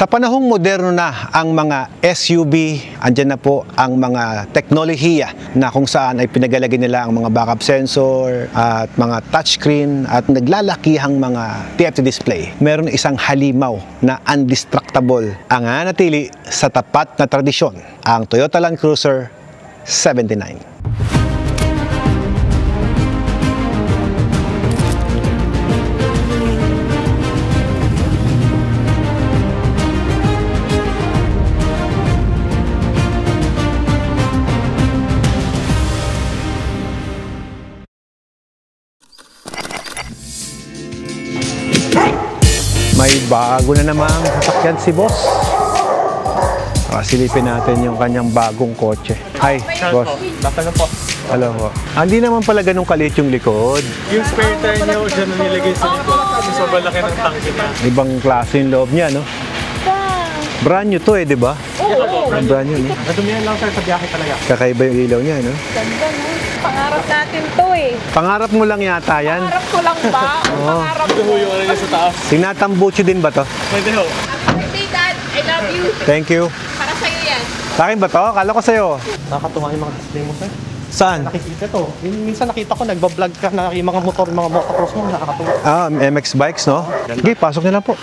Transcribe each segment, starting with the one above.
Sa panahong moderno na ang mga SUV, andyan na po ang mga teknolohiya na kung saan ay pinagalagay nila ang mga backup sensor at mga touchscreen at naglalakihang mga TFT display. Meron isang halimaw na undistractable ang nanatili sa tapat na tradisyon, ang Toyota Land Cruiser 79. May bago na namang sasakyan si boss. Silipin natin yung kanyang bagong kotse. Hi, boss. Baka na po. Hello po. Hindi naman pala ganun kaliit yung likod. Yung spare tire niya, dyan na nilagay sa likod. So, malaki ng tangke na. Ibang klase yung loob niya, no? Brand new to di ba? Oo. Brand new, no? Natumihan lang sir sa biyahe talaga. Kakaiba yung ilaw niya, no? Ganda, no? Pangarap natin to Pangarap mo lang yata yan? Pangarap ko lang ba? Pangarap Ito ho yung ano niya sa taas. Tinatambucho din ba to? Pwede ho. Happy Dad, I love you. Thank you. Para sa'yo yan. Sa akin ba to? Kala ko sa'yo. Nakakatuwa yung mga display mo sir. Saan? Nakikita to. Minsan nakita ko, nagbablog ka na yung mga motor, mga motocross mo. Nakakatuwa. MX Bikes, no? Sige, pasok niyo na po.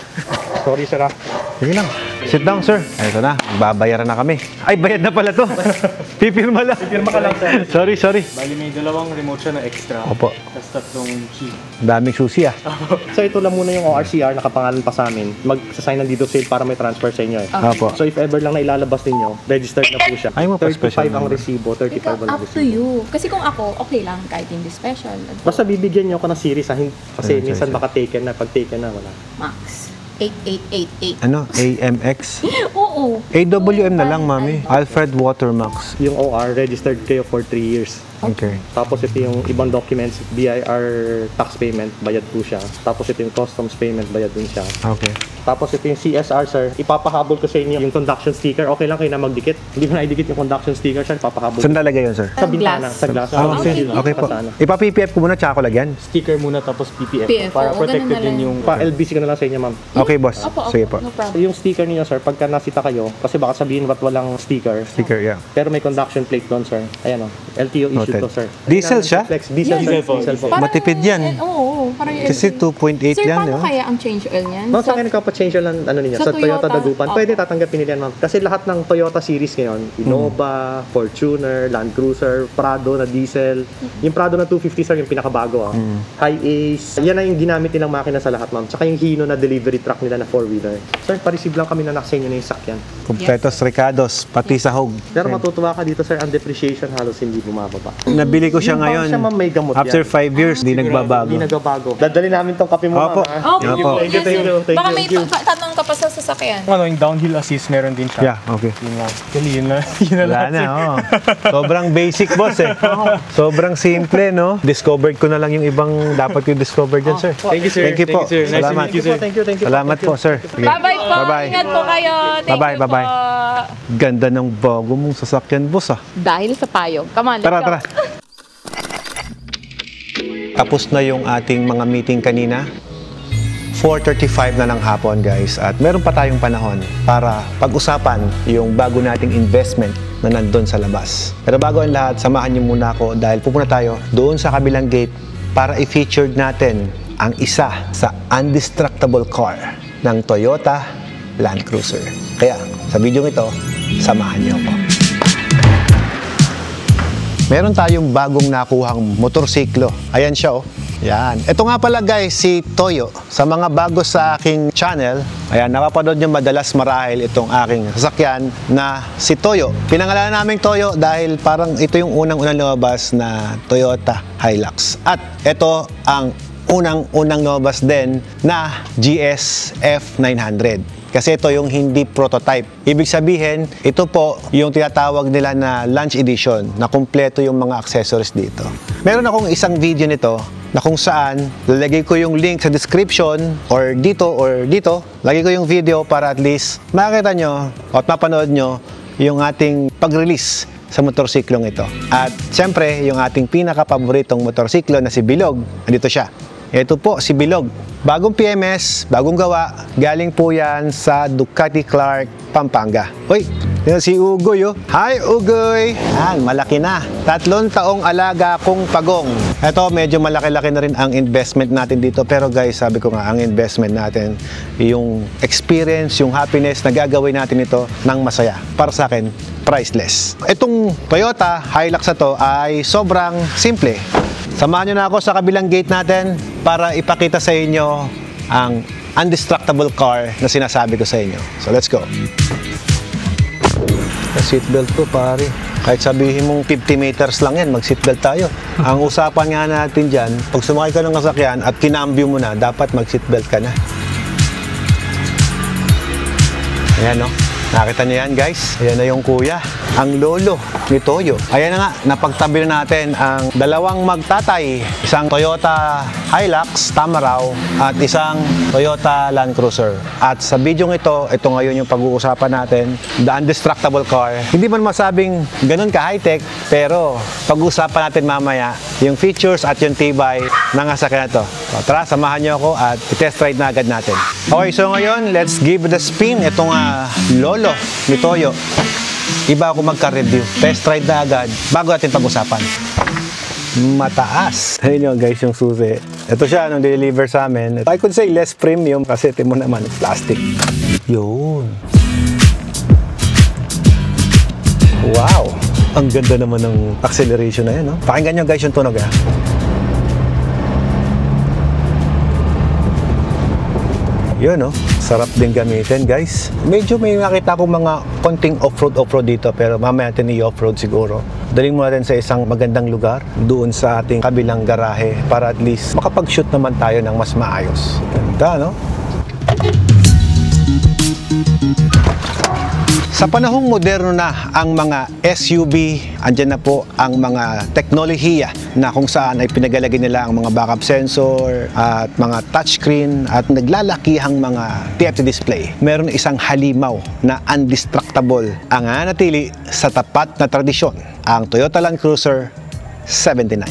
Sorry sir ah. Sige lang. Sit down, sir. Ito na, babayaran na kami. Ay, bayad na pala to. Pipirma lang. Pipirma ka lang sir. Sorry. Bali may dalawang remote siya na extra. Opo. Tapos tatlong key. Daming susi ah. So ito lang muna yung ORCR, nakapangalan pa sa amin. Magsasign ng deed of sale para may transfer sa inyo. Opo. So if ever lang na ilalabas ninyo, registered na po siya. Ay, mo pa 35 special ang number. resibo, 35 Ikaw, ang up to resibo. you. Kasi kung ako, okay lang kahit hindi special. Basta bibigyan niyo ako ng series ha, kasi Sorry. minsan baka taken na, pag taken na wala. Max. 8888. Ano? AMX? Oo. AWM na lang, mami. Alfred Watermax. Yung OR, registered kayo for 3 years. Okay. Tapos ito yung ibang documents, BIR tax payment, bayad po siya. Tapos ito yung customs payment, bayad din siya. Okay. Tapos ito yung CSR, sir. Ipapahabol ko sa inyo yung conduction sticker. Okay lang kayo na magdikit. Hindi mo na idikit yung conduction sticker, sir. Ipapahabol. Saan talaga yun, sir? Sa bintana, sa glass. Okay. Okay po. Sa ano. Ipa-PPF ko muna, tsaka ko lagyan. Sticker muna tapos PPF. PF, Para oo, protected ganun na din lang. yung... Pa-LBC ko na lang sa inyo, ma'am. Okay, boss. Opo, Sige po. no problem. Yung sticker niyo, sir, pagka nasita kayo, kasi baka sabihin ba't walang sticker. Sticker, yeah. Pero may conduction plate doon, sir. Ayan o. LTO issue Noted. to, sir. Diesel siya? Flex. Diesel, Diesel sir. po. Diesel po. Parang- Matipid yan. Oo. Parang yung Kasi LG. 2.8 Sir, yan, paano no? kaya ang change oil niyan? Ma'am, sa akin nagpapa-change lang ano ninyo, Sa sa Toyota Toyota. Dagupan. Opo. Pwede tatanggapin nila yan, ma'am. Kasi lahat ng Toyota series ngayon, Innova, Fortuner, Land Cruiser, Prado na diesel. Yung Prado na 250, sir, yung pinakabago. High Ace. Yan na yung ginamit nilang makina sa lahat, ma'am. Tsaka yung Hino na delivery truck nila na 4-wheeler. Sir, pa-receive lang kami na nasa inyo na yung sakyan. Kompletos Ricados, pati sahog. Pero matutuwa ka dito, sir, ang depreciation halos hindi bumababa. Nabili ko siya Yung ngayon. bang siya, ma'am, may gamot After yan. 5 years, di nagbabago. Hindi nagbabago. Dadali namin tong kape mo, Opo. ma'am. ha? Opo. Opo. Thank you, thank you, thank Baka you. may tanong ka pa sa sasakyan. Ano, yung downhill assist meron din siya. Yeah, okay. Yun lang. Yun na. Yun na Wala lang. na, oh. Sobrang basic, boss, eh. Sobrang simple, no? Discovered ko na lang yung ibang dapat yung discover dyan, sir. Thank you, sir. Thank you po. Thank you, sir. Nice to Salamat. meet you, sir. Thank you, thank you. Salamat po, sir. Sige. Bye-bye po. Bye-bye. Ingat po kayo. Thank Bye-bye, you bye-bye. po. Ganda ng bago mong sasakyan, boss, ah. Dahil sa payong. Come on, let's Tara, go. tara. Tapos na yung ating mga meeting kanina. 4:35 na ng hapon, guys. At meron pa tayong panahon para pag-usapan yung bago nating investment na nandun sa labas. Pero bago ang lahat, samahan niyo muna ako dahil pupunta tayo doon sa kabilang gate para i-featured natin ang isa sa undistractable car ng Toyota Land Cruiser. Kaya sa video ito, samahan niyo ako. Meron tayong bagong nakuhang motorsiklo. Ayan siya, oh. Yan. Ito nga pala, guys, si Toyo. Sa mga bago sa aking channel, ayan, napapanood nyo madalas marahil itong aking sasakyan na si Toyo. Pinangalanan namin Toyo dahil parang ito yung unang-unang lumabas na Toyota Hilux. At ito ang unang-unang lumabas din na GS F900. Kasi ito yung hindi prototype. Ibig sabihin, ito po yung tinatawag nila na launch edition na kumpleto yung mga accessories dito. Meron akong isang video nito na kung saan lalagay ko yung link sa description or dito. Lagay ko yung video para at least makita nyo at mapanood nyo yung ating pag-release sa motorsiklong ito. At siyempre, yung ating pinaka-paboritong motorsiklo na si Bilog, andito siya. Ito po, si Bilog. Bagong PMS, bagong gawa. Galing po yan sa Ducati Clark, Pampanga. Uy, yan si Ugoy, oh. Hi, Ugoy! Yan, malaki na. 3 taong alaga kong pagong. Ito, medyo malaki-laki na rin ang investment natin dito. Pero guys, sabi ko nga, ang investment natin, yung experience, yung happiness na gagawin natin ito ng masaya. Para sa akin, priceless. Itong Toyota Hilux na to ay sobrang simple. Samahan nyo na ako sa kabilang gate natin para ipakita sa inyo ang undestructible car na sinasabi ko sa inyo. So let's go. Seatbelt ko pare. Kahit sabihin mong 50 meters lang yan, mag-seatbelt tayo. Ang usapan nga natin dyan, pag sumakay ka ng kasakyan at kinambyo mo na, dapat mag-seatbelt ka na. Ayan no. Nakita niyo yan guys? Ayan na yung kuya, ang lolo ni Toyo. Ayan na nga, napagtabi na natin ang dalawang magtatay. Isang Toyota Hilux Tamaraw at isang Toyota Land Cruiser. At sa video ito ngayon yung pag-uusapan natin, the undestructible car. Hindi man masabing ganun ka high-tech, pero pag-uusapan natin mamaya yung features at yung tibay ng sasakyan na to. So, tara, samahan niyo ako at i-test ride na agad natin. Okay, so ngayon, let's give it a spin. Itong lolo ni Toyo. Iba ako magka-review. Test ride na agad bago natin pag-usapan. Mataas. Ayun yun guys, yung susi. Ito siya nung deliver sa amin. I could say less premium kasi ito mo naman, plastic. Yun. Wow. Ang ganda naman ng acceleration na yan, no? Pakinggan nyo guys yung tunog, ha? Yun, no? Sarap din gamitin, guys. Medyo may nakita akong mga konting off-road dito, pero mamaya natin i-off-road siguro. Daling mo natin sa isang magandang lugar, doon sa ating kabilang garahe, para at least makapag-shoot naman tayo ng mas maayos. Ganda, no? Sa panahong moderno na ang mga SUV, andyan na po ang mga teknolohiya na kung saan ay pinagalagay nila ang mga backup sensor at mga touchscreen at naglalakihang mga TFT display. Meron isang halimaw na undestructible ang nanatili sa tapat na tradisyon, ang Toyota Land Cruiser 79.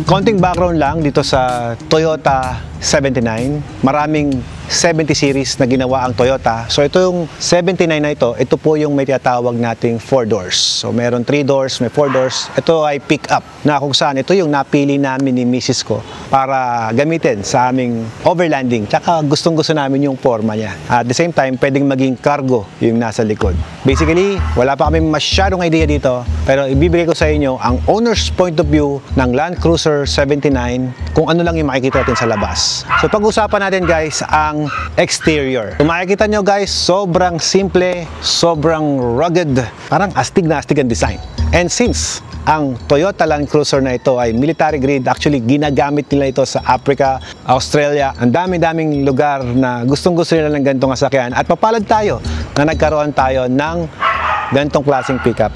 Konting background lang dito sa Toyota 79. Maraming 70 series na ginawa ang Toyota. So ito yung 79 na ito po yung may tinatawag nating 4 doors. So meron 3 doors, may 4 doors. Ito ay pick up na kung saan ito yung napili namin ni Mrs. ko para gamitin sa aming overlanding. Tsaka gustong-gusto namin yung forma niya. At the same time, pwedeng maging cargo yung nasa likod. Basically, wala pa kami masyadong idea dito, pero ibibigay ko sa inyo ang owner's point of view ng Land Cruiser 79 kung ano lang yung makikita natin sa labas. So pag-usapan natin guys ang exterior. Kung makikita nyo guys, sobrang simple, sobrang rugged, parang astig na astig ang design. And since ang Toyota Land Cruiser na ito ay military grade, actually ginagamit nila ito sa Africa, Australia, ang dami-daming lugar na gustong-gusto nila ng ganitong sasakyan at papalad tayo na nagkaroon tayo ng ganitong klaseng pickup.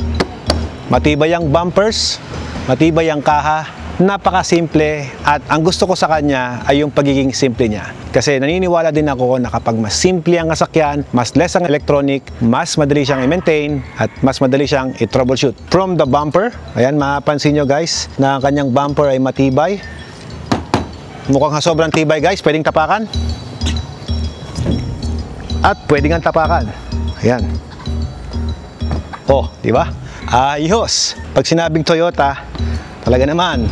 Matibay ang bumpers, matibay ang kaha, napakasimple at ang gusto ko sa kanya ay yung pagiging simple niya. Kasi naniniwala din ako na kapag mas simple ang sasakyan, mas less ang electronic, mas madali siyang i-maintain at mas madali siyang i-troubleshoot. From the bumper, ayan mapapansin nyo guys na ang kanyang bumper ay matibay. Mukhang sobrang tibay guys, pwedeng tapakan. At pwedeng ang tapakan. Ayan. Oh, di ba? Ayos! Pag sinabing Toyota, talaga naman,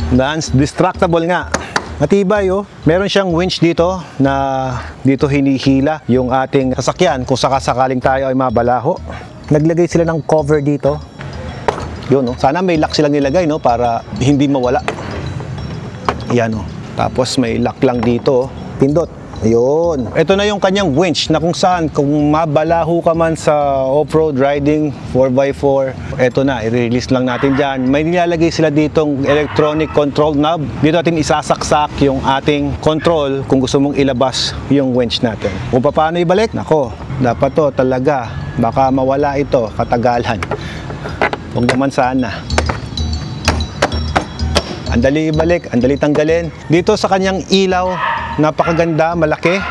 non-destructible nga. Matibay oh. Meron siyang winch dito na dito hinihila yung ating sasakyan kung sakasakaling tayo ay mabalaho. Naglagay sila ng cover dito. Yun oh. Sana may lock silang nilagay no para hindi mawala. Yan oh. Tapos may lock lang dito oh. Pindot. Ayun. Ito na yung kanyang winch na kung saan kung mabalaho ka man sa off-road riding 4x4, ito na, i-release lang natin dyan. May nilalagay sila ditong electronic control knob. Dito natin isasaksak yung ating control kung gusto mong ilabas yung winch natin. Kung paano ibalik, nako, dapat to talaga, baka mawala ito, katagalan. Huwag naman sana. Andali ibalik, andali tanggalin. Dito sa kanyang ilaw, napakaganda, malaki.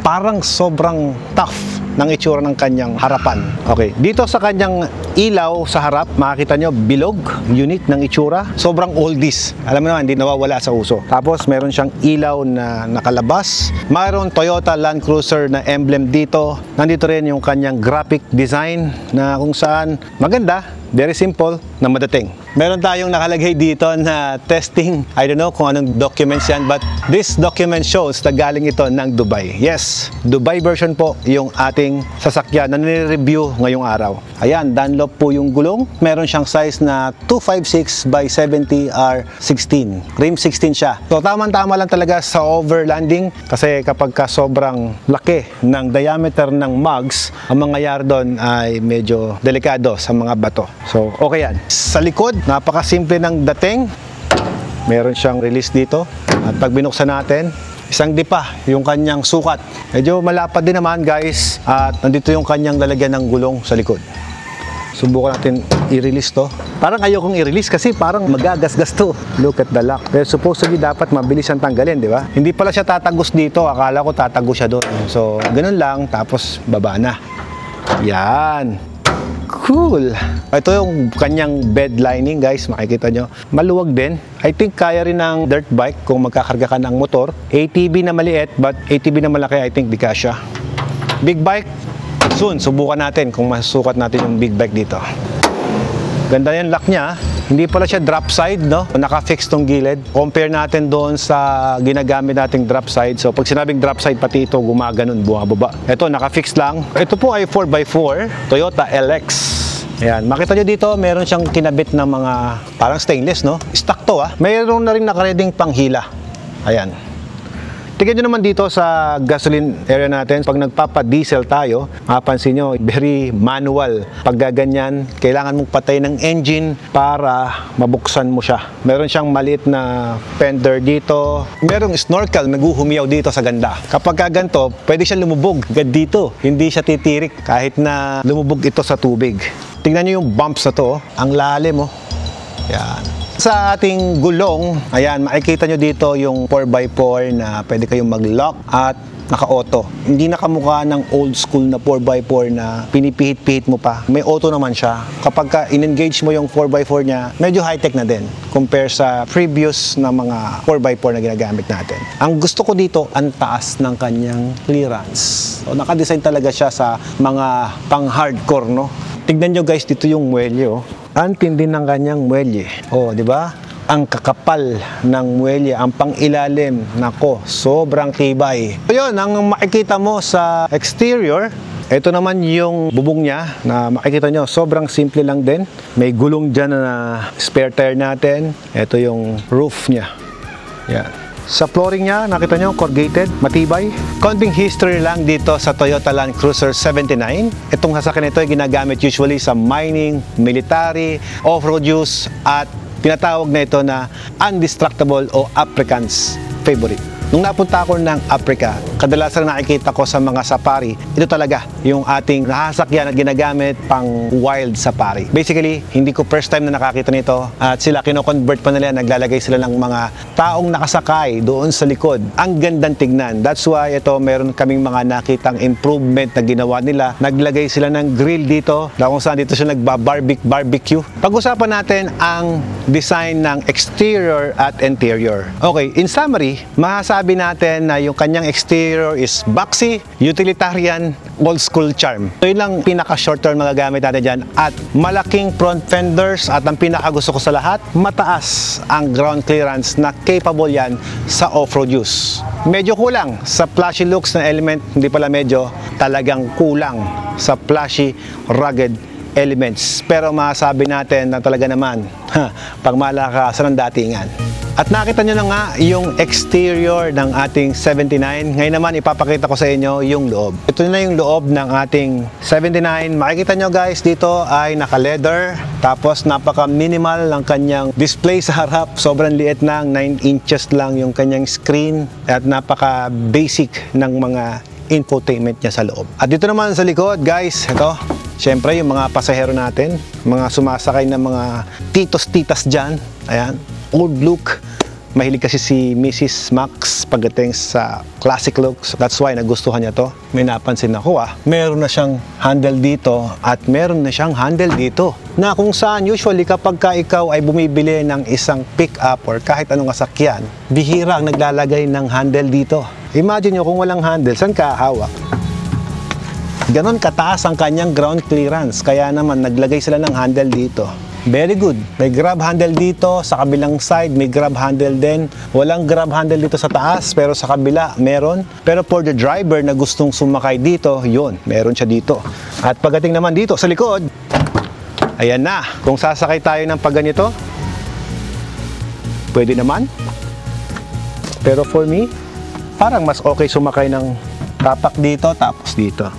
Parang sobrang tough ng itsura ng kanyang harapan. Okay, dito sa kanyang ilaw sa harap, makikita nyo, bilog, unique ng itsura. Sobrang oldies. Alam mo naman, hindi nawawala sa uso. Tapos, meron siyang ilaw na nakalabas. Mayroon Toyota Land Cruiser na emblem dito. Nandito rin yung kanyang graphic design na kung saan maganda, very simple, na madating. Meron tayong nakalagay dito na testing. I don't know kung anong documents yan, but this document shows na galing ito ng Dubai. Yes, Dubai version po yung ating sasakyan na nire-review ngayong araw. Ayan, Dunlop po yung gulong. Meron siyang size na 256 by 70 R16. Rim 16 siya. So, tama-tama lang talaga sa overlanding kasi kapag ka sobrang laki ng diameter ng mugs, ang mangyayari doon ay medyo delikado sa mga bato. So, okay yan. Sa likod, napakasimple ng dating. Meron siyang release dito. At pag binuksan natin, isang dipa yung kanyang sukat. Medyo malapad din naman guys. At nandito yung kanyang lalagyan ng gulong sa likod. Subukan natin i-release to. Parang ayokong i-release kasi parang magagasgas to. Look at the lock. Pero supposedly dapat mabilis ang tanggalin, di ba? Hindi pala siya tatagos dito. Akala ko tatagos siya doon. So, ganun lang. Tapos, baba na. Yan. Cool! Ito yung kanyang bed lining guys, makikita nyo. Maluwag din. I think kaya rin ng dirt bike kung magkakarga ka ng motor. ATV na maliit, but ATV na malaki, I think di kasya. Big bike, soon, subukan natin kung masusukat natin yung big bike dito. Ganda yung lock niya. Hindi pala siya drop side, no? Naka-fix tong gilid. Compare natin doon sa ginagamit nating drop side. So, pag sinabing drop side, pati ito gumaganon, bumababa. Ito, naka-fix lang. Ito po ay 4x4 Toyota LX. Ayan, makita nyo dito, meron siyang kinabit na mga parang stainless, no? Stock to, ah. Mayroon na rin nakareding panghila. Ayan. Tingnan nyo naman dito sa gasoline area natin, pag nagpapa-diesel tayo, mapapansin nyo, very manual. Pag gaganyan, kailangan mong patay ng engine para mabuksan mo siya. Meron siyang maliit na fender dito. Merong snorkel, naghuhumiyaw dito sa ganda. Kapag ganito, pwede siya lumubog agad dito. Hindi siya titirik kahit na lumubog ito sa tubig. Tingnan nyo yung bumps na to, ang lalim, oh. Yan. Sa ating gulong, ayan, makikita nyo dito yung 4x4 na pwede kayong mag-lock at naka-auto. Hindi nakamukha ng old school na 4x4 na pinipihit-pihit mo pa. May auto naman siya. Kapag ka in-engage mo yung 4x4 niya, medyo high-tech na din compare sa previous na mga 4x4 na ginagamit natin. Ang gusto ko dito, ang taas ng kanyang clearance. So, nakadesign talaga siya sa mga pang-hardcore, no? Tignan nyo guys, dito yung muelye, oh. Ang tindi ng kanyang muelye. Oh, di ba? Ang kakapal ng muelye, ang pangilalim. Nako, sobrang tibay. So yun, ang makikita mo sa exterior, ito naman yung bubong niya na makikita nyo, sobrang simple lang din. May gulong dyan na spare tire natin. Ito yung roof niya. Yan. Sa flooring niya, nakita nyo, corrugated, matibay. Konting history lang dito sa Toyota Land Cruiser 79. Itong sasakyan ito ay ginagamit usually sa mining, military, off-road use, at tinatawag na ito na undestructible o African's favorite. Nung napunta ako ng Africa, kadalasan nakikita ko sa mga safari, ito talaga yung ating nahasakyan at ginagamit pang wild safari. Basically, hindi ko first time na nakakita nito at sila kino-convert pa nila, naglalagay sila ng mga taong nakasakay doon sa likod. Ang gandang tignan. That's why ito meron kaming mga nakitang improvement na ginawa nila. Naglagay sila ng grill dito, na kung saan dito siya nagba-barbecue. Pag-usapan natin ang design ng exterior at interior. Okay, in summary, masasabi natin na yung kanyang exterior is boxy, utilitarian, old school charm. So yun lang pinaka-short term magagamit natin dyan. At malaking front fenders at ang pinaka-gusto ko sa lahat, mataas ang ground clearance na capable yan sa off-road use. Medyo kulang sa flashy looks na element, hindi pala medyo, talagang kulang sa flashy, rugged elements. Pero masasabi natin na talaga naman, pagmalakasan ng datingan. At nakita nyo na nga yung exterior ng ating 79. Ngayon naman ipapakita ko sa inyo yung loob. Ito na yung loob ng ating 79. Makikita nyo guys, dito ay naka-leather. Tapos napaka-minimal ng kanyang display sa harap. Sobrang liit lang, 9 inches lang yung kanyang screen. At napaka-basic ng mga infotainment niya sa loob. At dito naman sa likod guys, ito. Siyempre yung mga pasahero natin, mga sumasakay na mga titos-titas dyan. Ayan. Old look, Mahilig kasi si Mrs. Max pagdating sa classic looks. That's why nagustuhan niya to. May napansin ako meron na siyang handle dito at meron na siyang handle dito. Na kung saan usually kapag ka ikaw ay bumibili ng isang pick-up or kahit anong sasakyan, bihira ang naglalagay ng handle dito. Imagine nyo kung walang handle, saan ka hawak? Ganon kataas ang kanyang ground clearance. Kaya naman naglagay sila ng handle dito. Very good. May grab handle dito, sa kabilang side may grab handle din. Walang grab handle dito sa taas, pero sa kabila meron. Pero for the driver na gustong sumakay dito, yun, meron siya dito. At pagdating naman dito sa likod, ayan na. Kung sasakay tayo ng pagganito, pwede naman. Pero for me, parang mas okay sumakay ng tapak dito, tapos dito.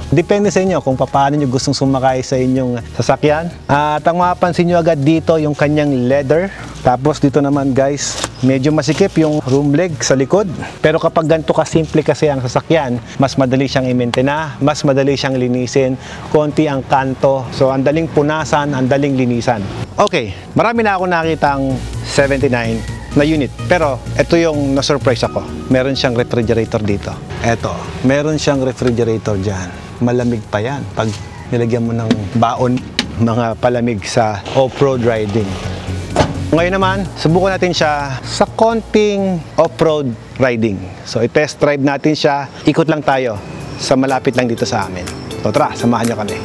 Depende sa inyo kung paano nyo gustong sumakay sa inyong sasakyan. At ang mapapansin nyo agad dito yung kanyang leather. Tapos dito naman guys, medyo masikip yung room leg sa likod. Pero kapag ganito kasimple kasi ang sasakyan, mas madali siyang i-maintain, mas madali siyang linisin, konti ang kanto. So ang daling punasan, ang daling linisan. Okay, marami na ako nakitang 79 na unit. Pero ito yung na-surprise ako. Meron siyang refrigerator dito. Eto, meron siyang refrigerator dyan. Malamig pa yan pag nilagyan mo ng baon, mga palamig sa off-road riding. Ngayon naman, subukan natin siya sa konting off-road riding. So i-test drive natin siya. Ikot lang tayo sa malapit lang dito sa amin. So tara, samahan nyo kami.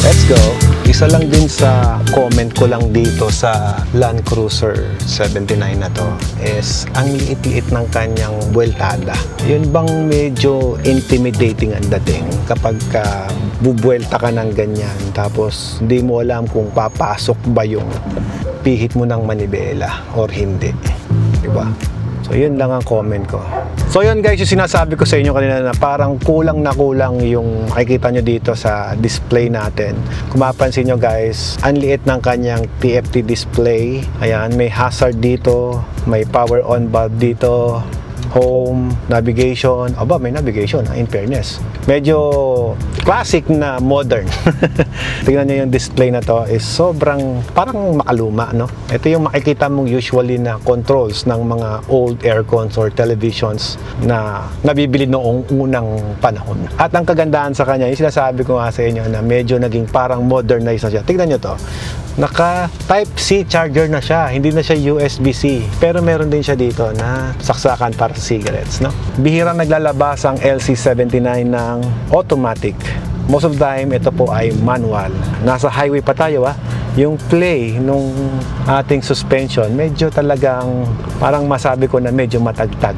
Let's go! Isa lang din sa comment ko lang dito sa Land Cruiser 79 na to is ang liit-liit ng kanyang buweltada. Yun bang medyo intimidating ang dating kapag bubuelta ka ng ganyan tapos hindi mo alam kung papasok ba yung pihit mo ng manibela or hindi. Diba? So yun lang ang comment ko. So yun guys, yung sinasabi ko sa inyo kanina na parang kulang na kulang yung makikita nyo dito sa display natin. Kung mapansin nyo guys, ang liit ng kanyang TFT display. Ayan, may hazard dito, may power on bulb dito, home, navigation. Aba, may navigation in fairness. Medyo classic na modern. Tingnan nyo yung display na to is sobrang parang makaluma, no? Ito yung makikita mong usually na controls ng mga old aircons or televisions na nabibili noong unang panahon. At ang kagandahan sa kanya, yung sinasabi ko nga sa inyo na medyo naging parang modernized na siya. Tingnan nyo to. Naka Type-C charger na siya, hindi na siya USB-C. Pero meron din siya dito na saksakan para sa cigarettes, no? Bihirang naglalabas ang LC79 ng automatic. Most of the time, ito po ay manual. Nasa highway pa tayo, yung play nung ating suspension, medyo talagang parang masabi ko na medyo matagtag.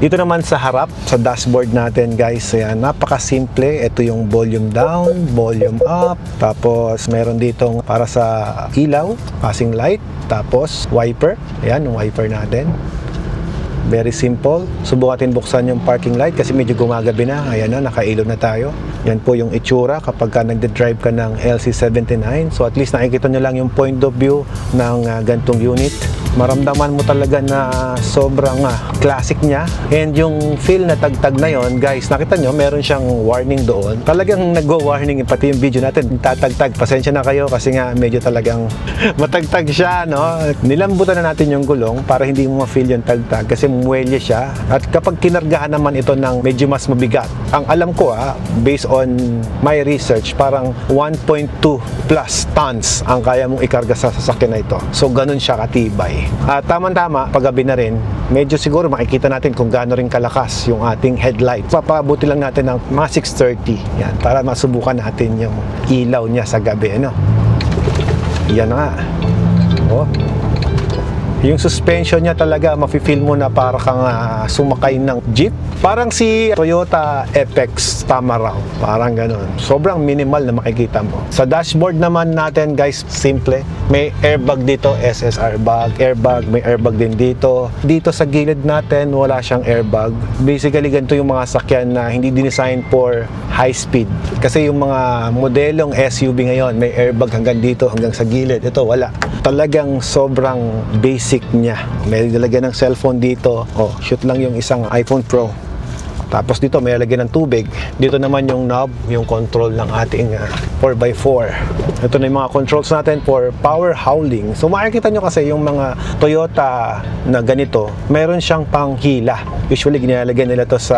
Dito naman sa harap, sa dashboard natin guys, ayan, napakasimple. Ito yung volume down, volume up, tapos meron ditong para sa ilaw, passing light, tapos wiper. Ayan, yung wiper natin. Very simple. Subukan natin buksan yung parking light kasi medyo gumagabi na. Ayan na, nakailog na tayo. Yan po yung itsura kapag ka nagde-drive ka ng LC79. So at least nakikita nyo lang yung point of view ng gantong unit. Maramdaman mo talaga na sobrang classic niya. And yung feel na tagtag na yon, guys, nakita nyo, meron siyang warning doon. Talagang nagwa-warning, pati yung video natin, tatagtag. Pasensya na kayo kasi nga medyo talagang matagtag siya, no? Nilambutan na natin yung gulong para hindi mo ma-feel yung tagtag kasi muwelye siya. At kapag kinargahan naman ito ng medyo mas mabigat, ang alam ko based on my research, parang 1.2 plus tons ang kaya mong ikarga sa sasakyan na ito. So ganun siya katibay. At tama-tama, paggabi na rin, medyo siguro makikita natin kung gaano rin kalakas yung ating headlight. Papabuti lang natin ng mga 630. Yan, para masubukan natin yung ilaw niya sa gabi, ano? Yan nga. Oh. Yung suspension niya talaga, mafe-feel mo na para kang sumakay ng jeep. Parang si Toyota FX Tamaraw. Parang ganun. Sobrang minimal na makikita mo. Sa dashboard naman natin, guys, simple. May airbag dito, SSR bag, airbag. May airbag din dito. Dito sa gilid natin, wala siyang airbag. Basically, ganito yung mga sakyan na hindi dinesign for high speed. Kasi yung mga modelong SUV ngayon, may airbag hanggang dito, hanggang sa gilid. Ito, wala. Talagang sobrang basic niya. May nilagyan ng cellphone dito. Oh, shoot lang yung isang iPhone Pro. Tapos dito may lagyan ng tubig. Dito naman yung knob, yung control ng ating 4x4. Ito na yung mga controls natin for power howling. So makikita nyo kasi yung mga Toyota na ganito, meron siyang panghila. Usually ginalagyan nila to sa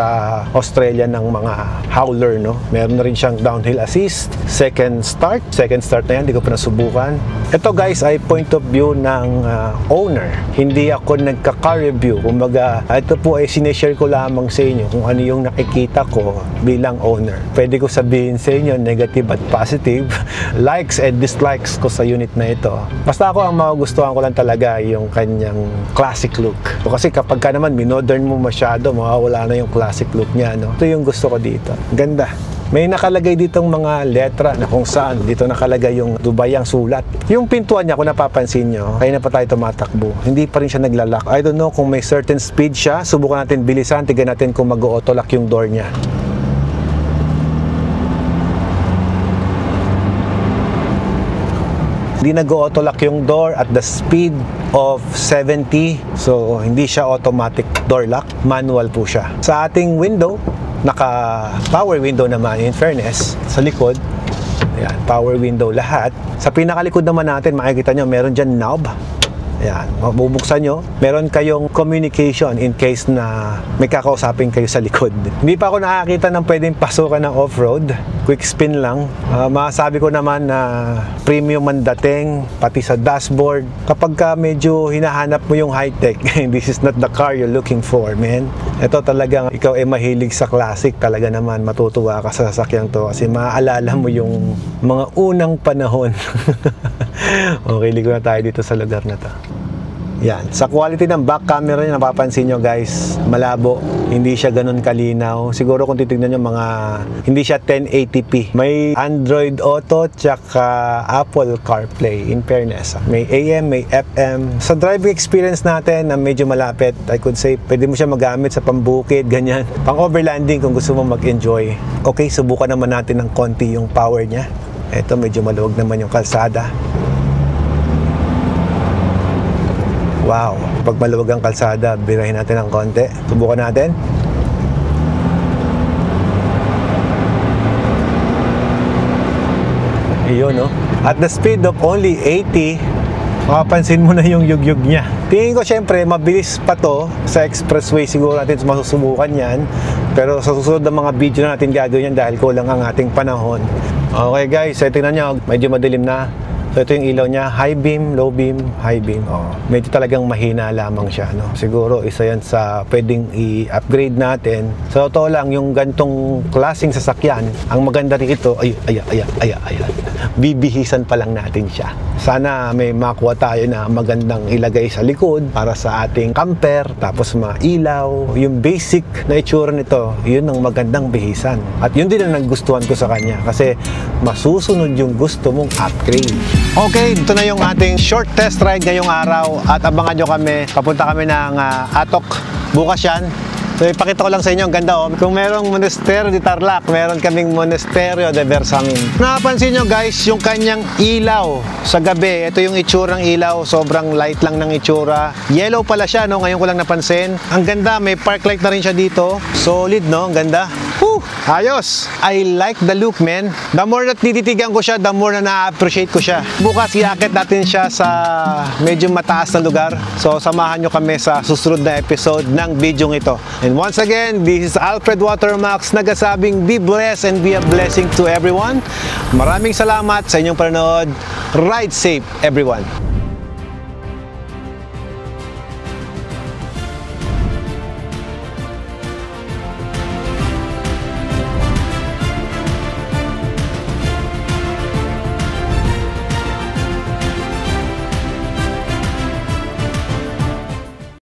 Australia ng mga howler, no? Meron na rin siyang downhill assist, second start na yan, hindi ko pa nasubukan. Ito guys ay point of view ng owner. Hindi ako nagka-car review. Kumbaga, ito po ay sineshare ko lamang sa inyo kung ano yung nakikita ko bilang owner. Pwede ko sabihin sa inyo negative at positive, likes and dislikes ko sa unit na ito. Basta ako ang magugustuhan ko lang talaga yung kanyang classic look. Kasi kapag ka naman minodern mo masyado, mawawala na yung classic look niya, no? Ito yung gusto ko dito. Ganda. May nakalagay ditong mga letra na kung saan dito nakalagay yung Dubai ang sulat. Yung pintuan niya, kung napapansin nyo, kaya na pa tayo tumatakbo, hindi pa rin siya naglalak. I don't know kung may certain speed siya. Subukan natin bilisan, tignan natin kung mag-auto-lock yung door niya. Hindi nag-auto-lock yung door at the speed of 70. So, hindi siya automatic door lock. Manual po siya. Sa ating window, naka-power window naman, in fairness, sa likod. Ayan, power window lahat. Sa pinakalikod naman natin, makikita nyo, meron dyan knob. Ayan, mabubuksan nyo. Meron kayong communication in case na may kakausapin kayo sa likod. Hindi pa ako nakakita ng pwedeng pasukan ng off-road. Quick spin lang. Masabi ko naman na premium ang dating, pati sa dashboard. Kapag ka medyo hinahanap mo yung high-tech, this is not the car you're looking for, man. Ito talagang, ikaw ay mahilig sa classic, talaga naman matutuwa ka sa sasakyan to kasi maaalala mo yung mga unang panahon. Okay, ligo na tayo dito sa lugar na to. Yan. Sa quality ng back camera niya, napapansin nyo guys, malabo. Hindi siya ganun kalinaw. Siguro kung titignan nyo mga, hindi siya 1080p. May Android Auto, tsaka Apple CarPlay, in fairness. May AM, may FM. Sa driving experience natin na medyo malapit, I could say, pwede mo siya magamit sa pambukid, ganyan. Pang overlanding kung gusto mo mag-enjoy. Okay, subukan naman natin ng konti yung power niya. Ito, medyo maluwag naman yung kalsada. Wow, pag maluwag ang kalsada, birahin natin ng konti. Subukan natin. Iyon, no? At the speed of only 80, makapansin mo na yung yugyug niya. Tingin ko syempre, mabilis pa to sa expressway. Siguro natin masusubukan yan. Pero sa susunod ng mga video na natin gagawin yan dahil kulang ang ating panahon. Okay guys, tingnan nyo, medyo madilim na. So ito yung ilaw niya, high beam, low beam, high beam. Medyo talagang mahina lamang siya, no? Siguro isa yan sa pwedeng i-upgrade natin. So totoo lang, yung gantong klaseng sasakyan, ang maganda rito, bibihisan pa lang natin siya. Sana may makuha tayo na magandang ilagay sa likod para sa ating camper, tapos mga ilaw. Yung basic na itsura nito, yun ang magandang bihisan. At yun din ang nagustuhan ko sa kanya kasi masusunod yung gusto mong upgrade. Okay, ito na yung ating short test ride ngayong araw at abangan nyo kami. Papunta kami ng Atok. Bukas yan. So ipakita ko lang sa inyo, ang ganda, oh. Kung merong Monasterio de Tarlac, meron kaming Monasterio de Bersamin. Napansin nyo guys, yung kanyang ilaw sa gabi. Ito yung itsurang ilaw, sobrang light lang ng itsura. Yellow pala siya, no? Ngayon ko lang napansin. Ang ganda, may park light na rin siya dito. Solid, no? Ang ganda. Woo! Ayos! I like the look, man. The more na tititigan ko siya, the more na na-appreciate ko siya. Bukas, iakit natin siya sa medyo mataas na lugar. So, samahan nyo kami sa susunod na episode ng video ito. And once again, this is Alfred Watermax, nagsasabing be blessed and be a blessing to everyone. Maraming salamat sa inyong panonood. Ride safe, everyone.